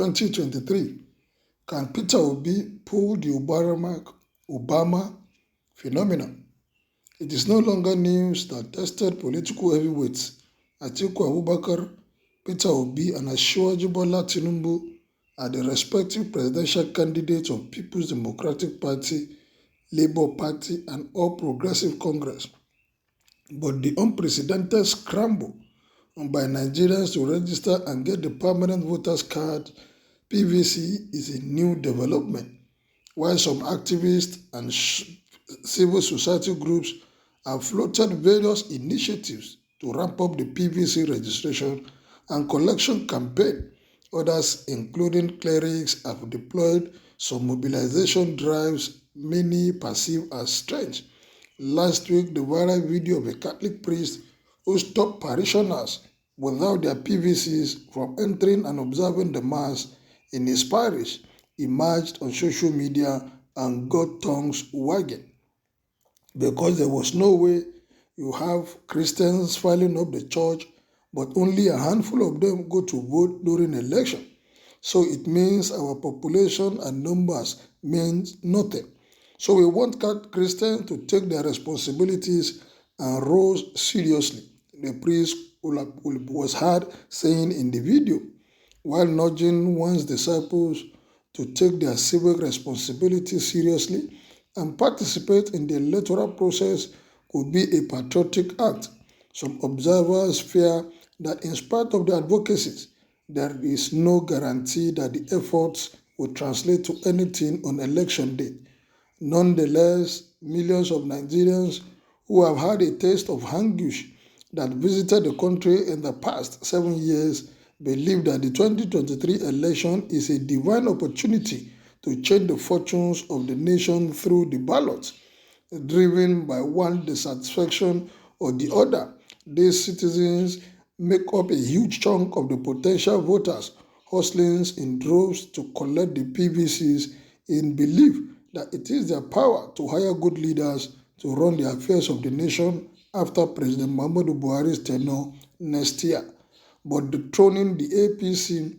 2023. Can Peter Obi pull the Obama phenomenon? It is no longer news that tested political heavyweights Atiku Abubakar, Peter Obi, and Asiwaju Bola Tinubu are the respective presidential candidates of People's Democratic Party, Labour Party, and All Progressive Congress. But the unprecedented scramble by Nigerians to register and get the permanent voters card (PVC) is a new development, while some activists and civil society groups have floated various initiatives to ramp up the PVC registration and collection campaign. Others, including clerics, have deployed some mobilization drives many perceive as strange. Last week, the viral video of a Catholic priest who stopped parishioners without their PVCs from entering and observing the Mass in his parish emerged on social media and got tongues wagging, because there was no way you have Christians filing up the church, but only a handful of them go to vote during election. So it means our population and numbers means nothing. So we want Christians to take their responsibilities and row seriously, the priest was heard saying in the video, while nudging one's disciples to take their civic responsibility seriously and participate in the electoral process could be a patriotic act. Some observers fear that in spite of the advocacies, there is no guarantee that the efforts will translate to anything on election day. Nonetheless, millions of Nigerians who have had a taste of anguish that visited the country in the past 7 years believe that the 2023 election is a divine opportunity to change the fortunes of the nation through the ballot. Driven by one dissatisfaction or the other, these citizens make up a huge chunk of the potential voters, hustling in droves to collect the PVCs in belief that it is their power to hire good leaders to run the affairs of the nation after President Muhammadu Buhari's tenure next year. But dethroning the APC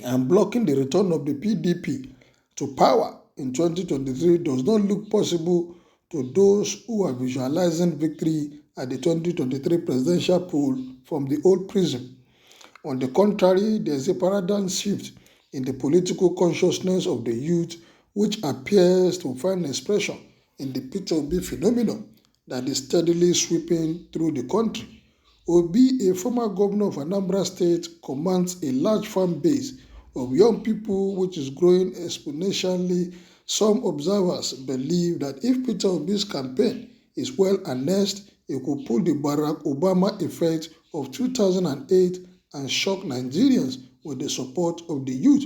and blocking the return of the PDP to power in 2023 does not look possible to those who are visualizing victory at the 2023 presidential poll from the old prism. On the contrary, there is a paradigm shift in the political consciousness of the youth, which appears to find expression in the Peter Obi phenomenon that is steadily sweeping through the country. Obi, a former governor of Anambra State, commands a large fan base of young people which is growing exponentially. Some observers believe that if Peter Obi's campaign is well harnessed, it could pull the Barack Obama effect of 2008 and shock Nigerians with the support of the youth.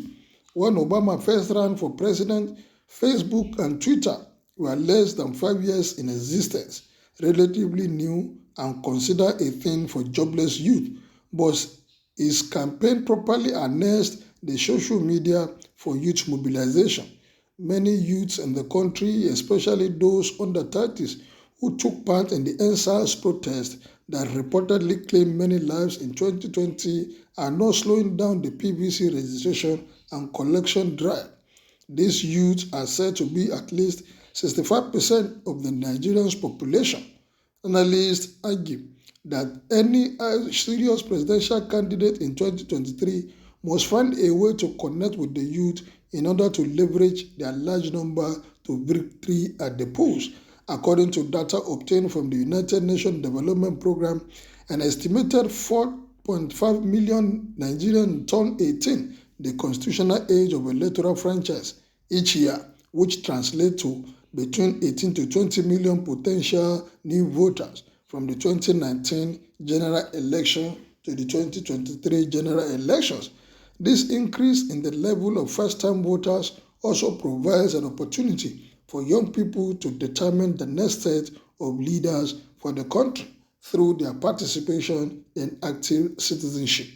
When Obama first ran for president, Facebook and Twitter were less than 5 years in existence, relatively new and considered a thing for jobless youth. But his campaign properly harnessed the social media for youth mobilization. Many youths in the country, especially those under 30s, who took part in the EndSARS protest that reportedly claimed many lives in 2020, are not slowing down the PVC registration and collection drive. These youths are said to be at least 65% of the Nigerian population. Analysts argue that any serious presidential candidate in 2023 must find a way to connect with the youth in order to leverage their large number to victory at the polls. According to data obtained from the United Nations Development Programme, an estimated 4.5 million Nigerians turn 18, the constitutional age of electoral franchise, each year, which translates to between 18 to 20 million potential new voters from the 2019 general election to the 2023 general elections. This increase in the level of first-time voters also provides an opportunity for young people to determine the next set of leaders for the country through their participation in active citizenship.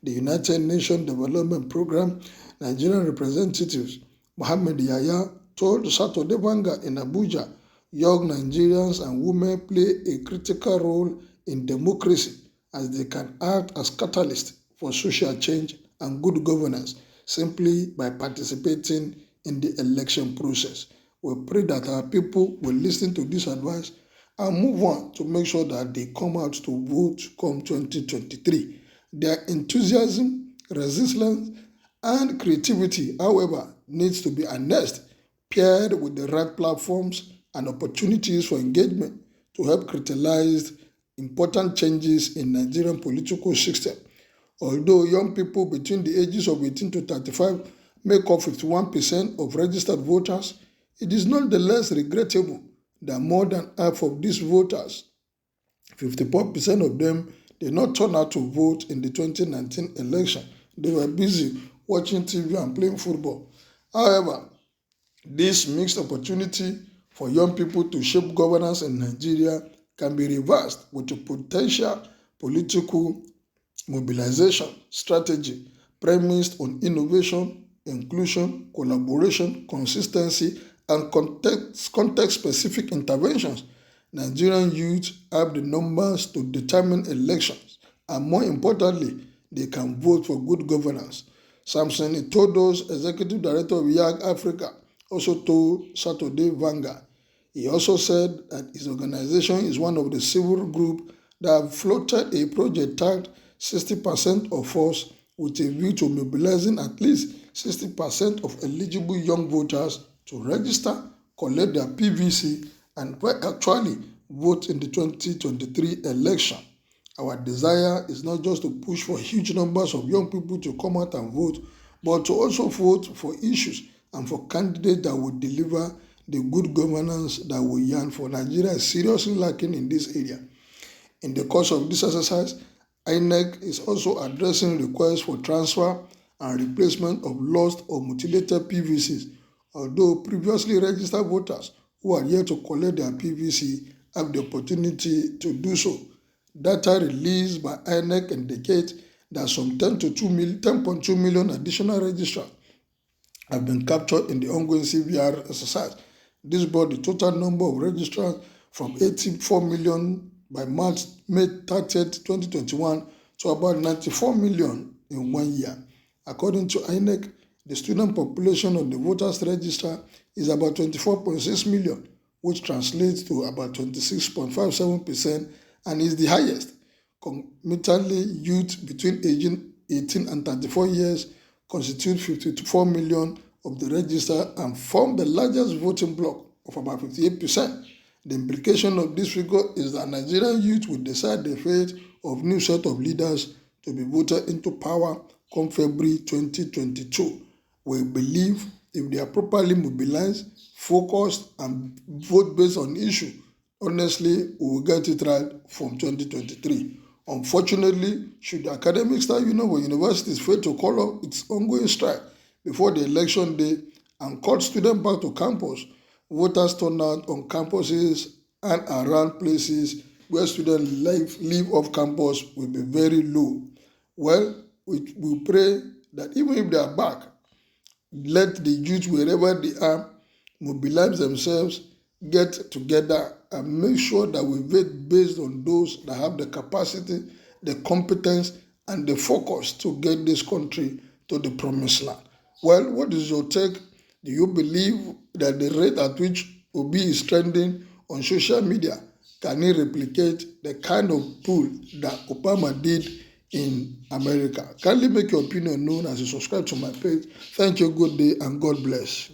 The United Nations Development Programme Nigerian representatives Mohammed Yahya told Saturday Vanguard in Abuja, young Nigerians and women play a critical role in democracy as they can act as catalysts for social change and good governance, simply by participating in the election process. We pray that our people will listen to this advice and move on to make sure that they come out to vote come 2023. Their enthusiasm, resilience, and creativity, however, needs to be harnessed, paired with the right platforms and opportunities for engagement to help catalyze important changes in Nigerian political system. Although young people between the ages of 18 to 35 make up 51% of registered voters, it is nonetheless regrettable that more than half of these voters, 54% of them, did not turn out to vote in the 2019 election. They were busy watching TV and playing football. However, this mixed opportunity for young people to shape governance in Nigeria can be reversed with a potential political mobilization strategy premised on innovation, inclusion, collaboration, consistency, and context-specific interventions. Nigerian youth have the numbers to determine elections, and more importantly, they can vote for good governance. Samson Itodo's executive director of YAG Africa also told Saturday Vanguard. He also said that his organization is one of the civil groups that have floated a project tagged 60% of us with a view to mobilizing at least 60% of eligible young voters to register, collect their PVC, and actually vote in the 2023 election. Our desire is not just to push for huge numbers of young people to come out and vote, but to also vote for issues and for candidates that will deliver the good governance that we yearn for. Nigeria is seriously lacking in this area. In the course of this exercise, INEC is also addressing requests for transfer and replacement of lost or mutilated PVCs, although previously registered voters who are yet to collect their PVC have the opportunity to do so. Data released by INEC indicate that some 10.2 million additional registrants have been captured in the ongoing CVR exercise. This brought the total number of registrants from 84 million by May 30th, 2021 to about 94 million in 1 year. According to INEC, the student population on the voters register is about 24.6 million, which translates to about 26.57% and is the highest. Concomitantly, youth between aging 18 and 34 years constitute 54 million of the register and form the largest voting bloc of about 58%. The implication of this figure is that Nigerian youth will decide the fate of new set of leaders to be voted into power come February 2022. We believe if they are properly mobilized, focused, and vote based on issue, honestly, we will get it right from 2023. Unfortunately, should the Academic Staff Union for universities fail to call off its ongoing strike before the election day and call students back to campus, voters turnout on campuses and around places where students live off campus will be very low. Well, we pray that even if they are back, let the youth wherever they are mobilize themselves, get together, and make sure that we vote based on those that have the capacity, the competence, and the focus to get this country to the promised land. Well, what is your take? Do you believe that the rate at which Obi is trending on social media can he replicate the kind of pull that Obama did in America? Kindly make your opinion known as you subscribe to my page. Thank you, good day, and God bless.